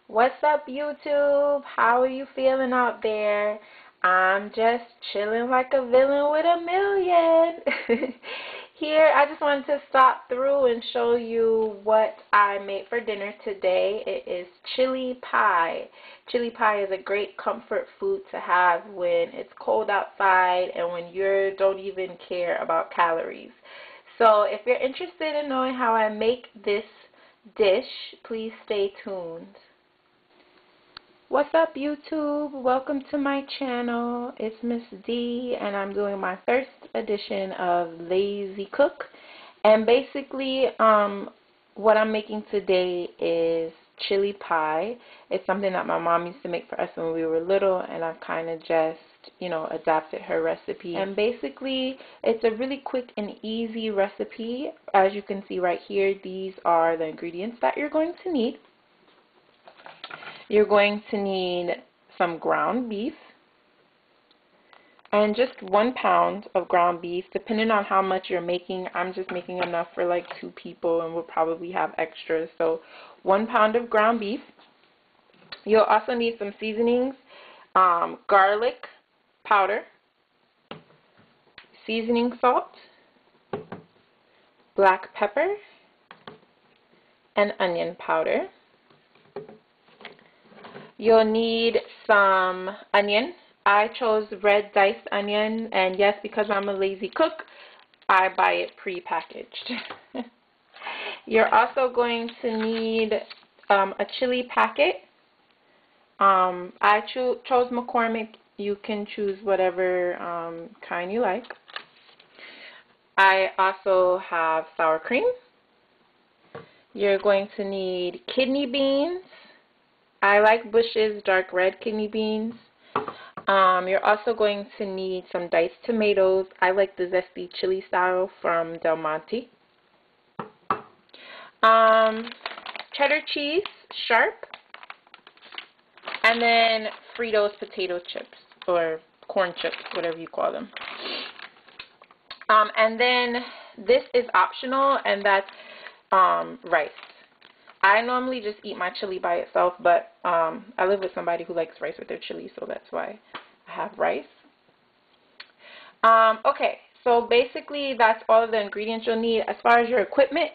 What's up, YouTube? How are you feeling out there? I'm just chilling like a villain with a million. Here, I just wanted to stop through and show you what I made for dinner today. It is chili pie. Chili pie is a great comfort food to have when it's cold outside and when you don't even care about calories. So if you're interested in knowing how I make this dish, please stay tuned. What's up, YouTube? Welcome to my channel. It's Miss D, and I'm doing my first edition of Lazy Cook. And basically, what I'm making today is chili pie. It's something that my mom used to make for us when we were little, and I've kind of just, adapted her recipe. And basically, it's a really quick and easy recipe. As you can see right here, these are the ingredients that you're going to need. You're going to need some ground beef and just 1 pound of ground beef, depending on how much you're making. I'm just making enough for like 2 people and we'll probably have extras. So 1 pound of ground beef. You'll also need some seasonings, garlic powder, seasoning salt, black pepper, and onion powder. You'll need some onion. I chose red diced onion, and yes, because I'm a lazy cook, I buy it pre-packaged. You're also going to need a chili packet. I chose McCormick. You can choose whatever kind you like. I also have sour cream. You're going to need kidney beans. I like Bush's dark red kidney beans. You're also going to need some diced tomatoes. I like the zesty chili style from Del Monte. Cheddar cheese, sharp. And then Fritos potato chips or corn chips, whatever you call them. And then this is optional, and that's rice. I normally just eat my chili by itself, but I live with somebody who likes rice with their chili, so that's why I have rice. Okay, so basically that's all of the ingredients you'll need. As far as your equipment,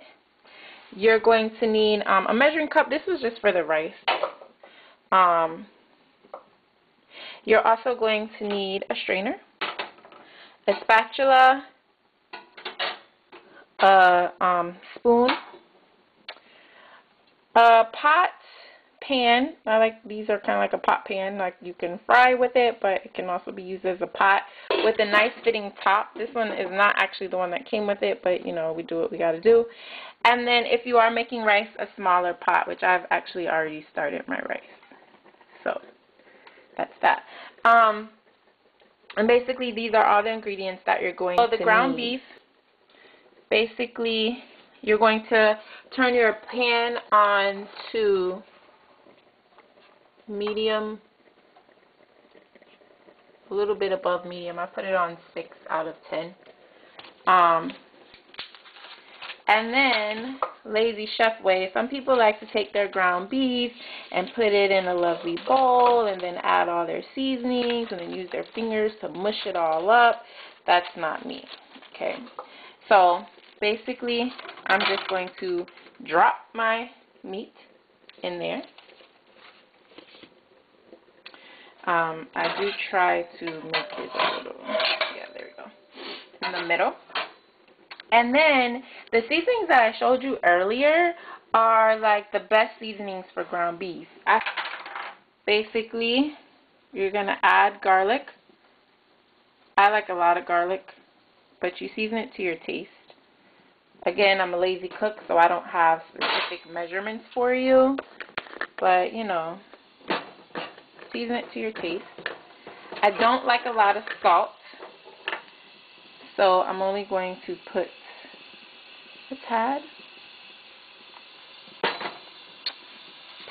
you're going to need a measuring cup. This was just for the rice. You're also going to need a strainer, a spatula, a spoon, a pot, pan. I like these are kind of like a pot pan. Like you can fry with it, but it can also be used as a pot with a nice fitting top. This one is not actually the one that came with it, but we do what we got to do. And then if you are making rice, a smaller pot, which I've actually already started my rice. So that's that. And basically these are all the ingredients that you're going to need. So the ground beef, basically you're going to turn your pan on to medium, a little bit above medium. I put it on 6 out of 10. And then, lazy chef way, some people like to take their ground beef and put it in a lovely bowl and then add all their seasonings and then use their fingers to mush it all up. That's not me. Okay, so basically I'm just going to drop my meat in there. I do try to make it a little, yeah, there we go, in the middle. And then the seasonings that I showed you earlier are like the best seasonings for ground beef. Basically, you're going to add garlic. I like a lot of garlic, but you season it to your taste. Again, I'm a lazy cook, so I don't have specific measurements for you, but season it to your taste. I don't like a lot of salt, so I'm only going to put a tad.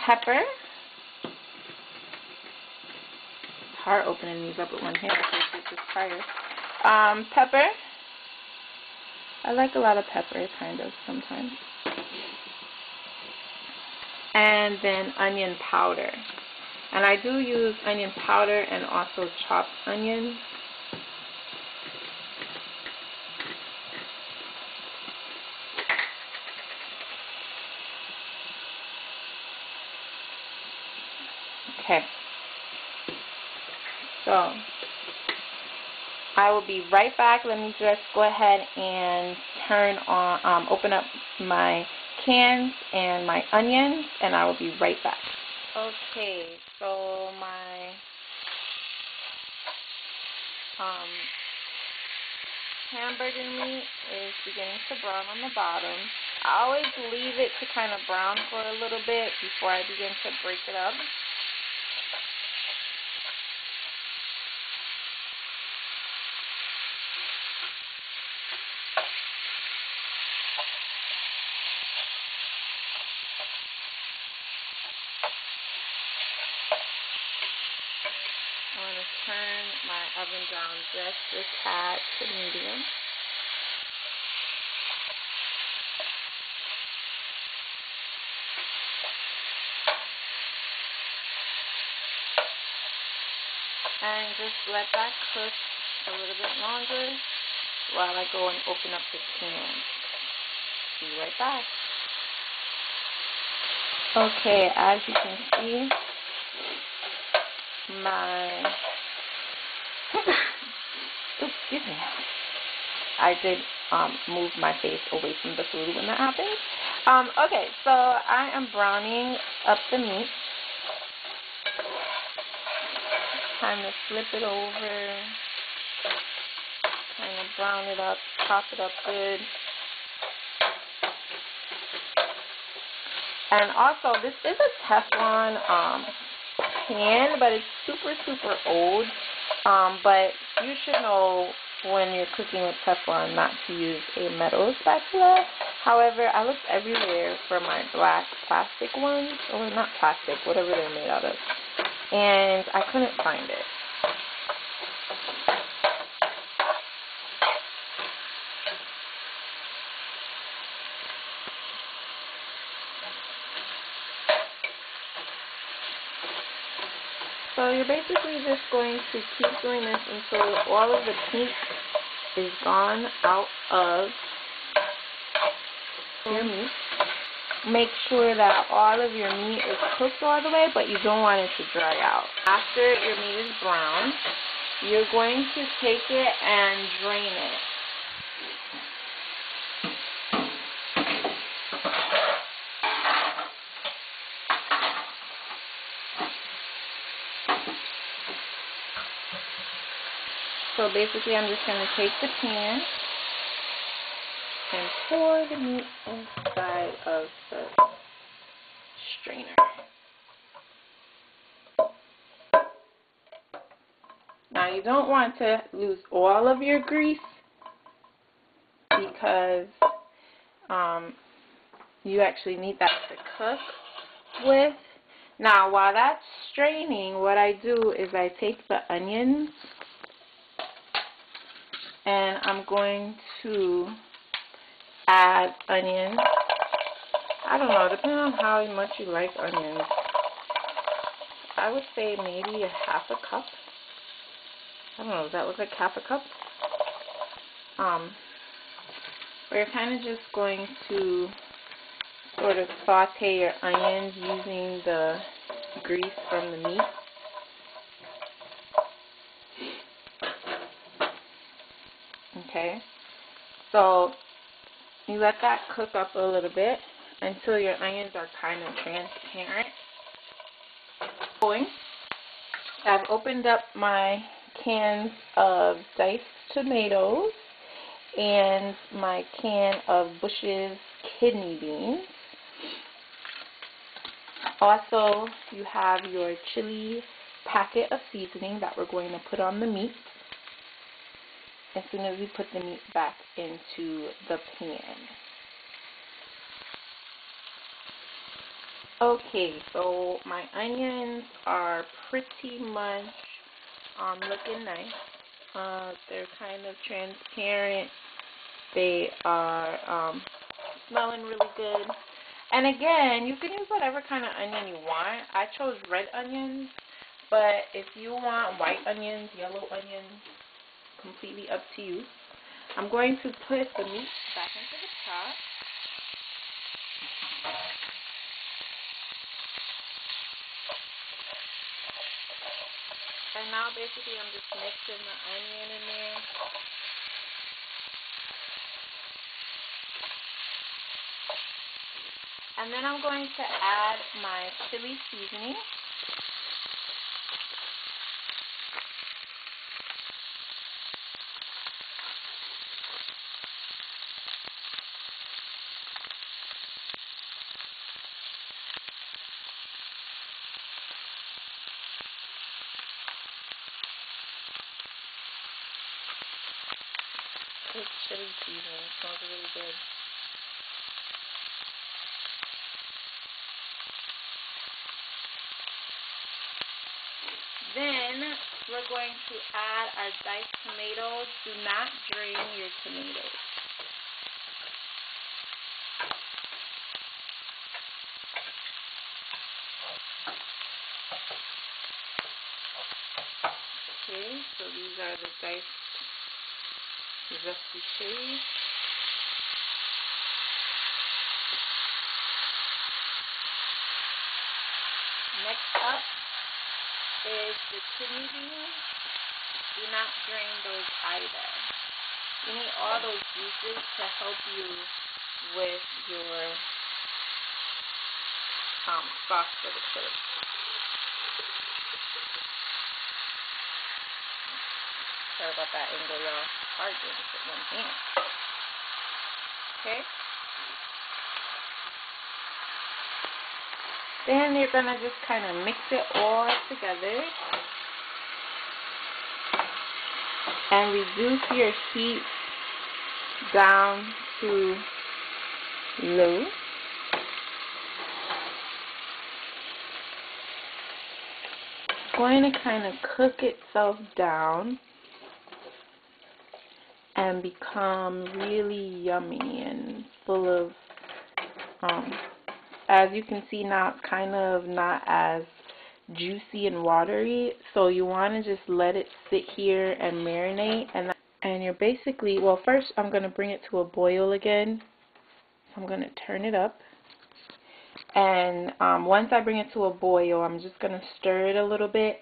Pepper. It's hard opening these up with one hand because it's just fire. Pepper. I like a lot of pepper, kind of, sometimes. and then onion powder. And I do use onion powder and also chopped onions. Okay. So I will be right back. Let me just go ahead and open up my cans and my onions, and I will be right back. Okay, so my hamburger meat is beginning to brown on the bottom. I always leave it to kind of brown for a little bit before I begin to break it up. I'm going to turn my oven down just a tad to medium. And just let that cook a little bit longer while I go and open up the can. Be right back. Okay, as you can see, excuse me, I did move my face away from the food when that happened. Okay, so I am browning up the meat. Time to flip it over, kind of brown it up, chop it up good. And also, this is a Teflon pan, but it's super old. But you should know when you're cooking with Teflon not to use a metal spatula. However, I looked everywhere for my black plastic ones, or not plastic, whatever they're made out of, and I couldn't find it. So you're basically just going to keep doing this until all of the pink is gone out of your meat. Make sure that all of your meat is cooked all the way, but you don't want it to dry out. After your meat is brown, you're going to take it and drain it. So basically, I'm just going to take the pan and pour the meat inside of the strainer. Now, you don't want to lose all of your grease because you actually need that to cook with. Now, while that's straining, what I do is I take the onions and I'm going to add onions. I don't know, depending on how much you like onions. I would say maybe a half a cup. I don't know, does that look like half a cup? Where you're kind of just going to sort of saute your onions using the grease from the meat. Okay, so you let that cook up a little bit until your onions are kind of transparent. I've opened up my cans of diced tomatoes and my can of Bush's kidney beans. Also, you have your chili packet of seasoning that we're going to put on the meat as soon as we put the meat back into the pan. Okay, so my onions are pretty much looking nice. They're kind of transparent. They are smelling really good. And again, you can use whatever kind of onion you want. I chose red onions, but if you want white onions, yellow onions, completely up to you. I'm going to put the meat back into the pot. And now basically I'm just mixing the onion in there. And then I'm going to add my chili seasoning. This chili seasoning smells really good. Then we're going to add our diced tomatoes. Do not drain your tomatoes. Okay, so these are the diced zesty chilies. Next up is the kidney beans. Do not drain those either. You need all those juices to help you with your sauce for the chili. Sorry about that angle, y'all. Hard doing this with one hand. Okay. Then you're going to just kind of mix it all together. And reduce your heat down to low. It's going to kind of cook itself down and become really yummy and full of, as you can see now, it's kind of not as juicy and watery, so you want to just let it sit here and marinate, and you're basically, well, first I'm going to bring it to a boil again. So I'm going to turn it up, and once I bring it to a boil, I'm just going to stir it a little bit,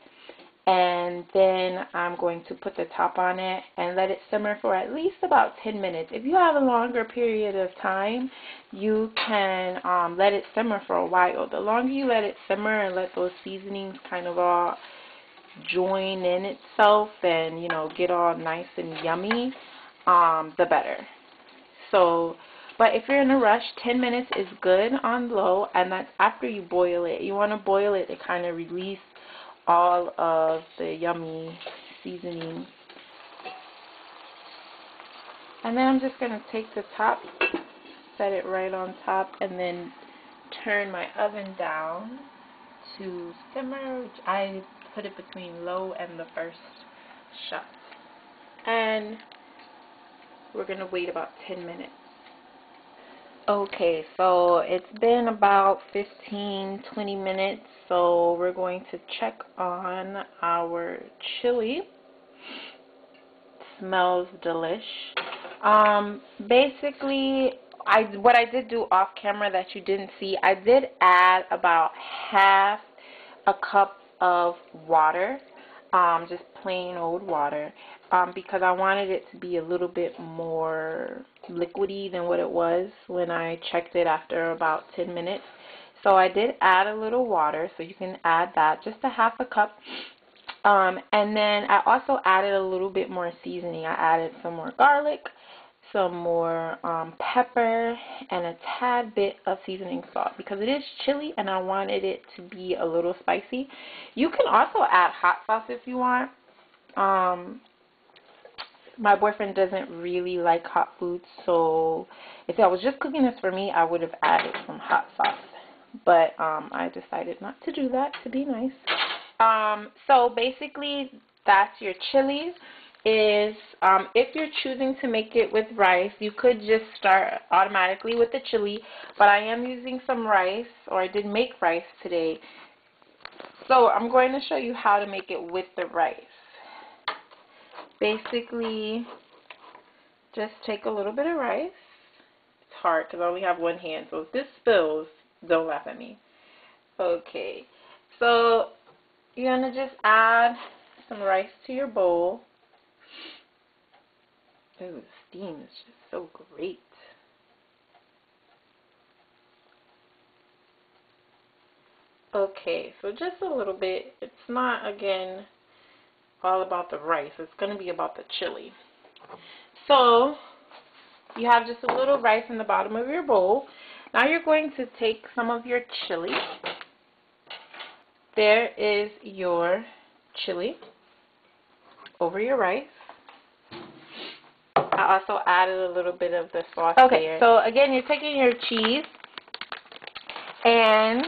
and then I'm going to put the top on it and let it simmer for at least about 10 minutes. If you have a longer period of time, you can let it simmer for a while. The longer you let it simmer and let those seasonings kind of all join in itself and, you know, get all nice and yummy, the better. So, but if you're in a rush, 10 minutes is good on low, and that's after you boil it. You want to boil it to kind of release all of the yummy seasoning. And then I'm just going to take the top, set it right on top, and then turn my oven down to simmer, which I put it between low and the first shot. And we're going to wait about 10 minutes. Okay, so it's been about 15-20 minutes, so we're going to check on our chili. Smells delish. Basically, what I did do off camera that you didn't see, I did add about half a cup of water, just plain old water, because I wanted it to be a little bit more liquidy than what it was when I checked it after about 10 minutes. So I did add a little water, so you can add that, just a half a cup. And then I also added a little bit more seasoning. I added some more garlic, some more pepper, and a tad bit of seasoning salt because it is chili and I wanted it to be a little spicy. You can also add hot sauce if you want. My boyfriend doesn't really like hot foods, so if I was just cooking this for me, I would have added some hot sauce. But I decided not to do that, to be nice. So basically, that's your chili. is, if you're choosing to make it with rice, you could just start automatically with the chili, but I am using some rice, or I did make rice today. So I'm going to show you how to make it with the rice. Basically, just take a little bit of rice. It's hard because I only have one hand, so if this spills, don't laugh at me. Okay, so you're going to just add some rice to your bowl. Ooh, the steam is just so great. Okay, so just a little bit. It's not, again, all about the rice. It's going to be about the chili. So you have just a little rice in the bottom of your bowl. Now you're going to take some of your chili. There is your chili over your rice. I also added a little bit of the sauce there. So again, you're taking your cheese and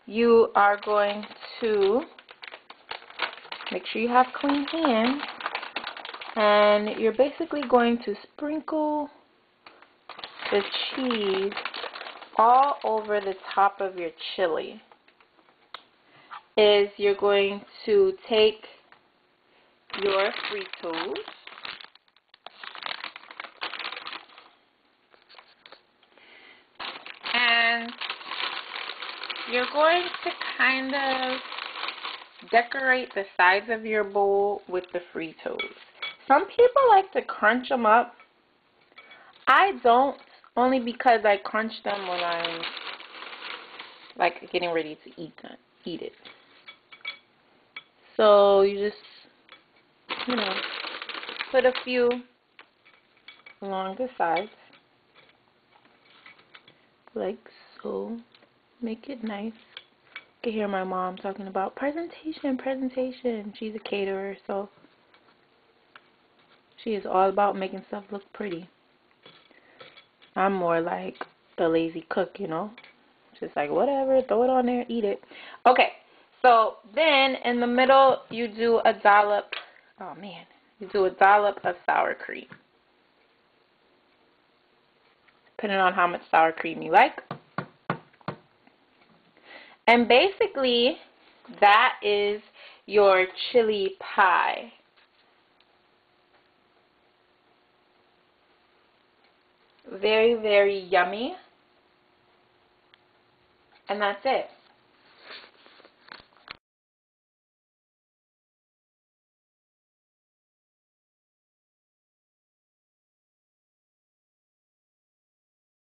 you are going to make sure you have clean hands, and you're basically going to sprinkle the cheese all over the top of your chili. You're going to take your Fritos and you're going to kind of decorate the sides of your bowl with the Fritos. Some people like to crunch them up. I don't, only because I crunch them when I'm like getting ready to eat it. So you just, put a few along the sides, like so. Make it nice. You can hear my mom talking about presentation. She's a caterer, so she is all about making stuff look pretty. I'm more like the lazy cook, Just like, whatever, throw it on there, eat it. Okay, so then in the middle, you do a dollop, you do a dollop of sour cream. Depending on how much sour cream you like. And basically, that is your chili pie. Very, very yummy. And that's it.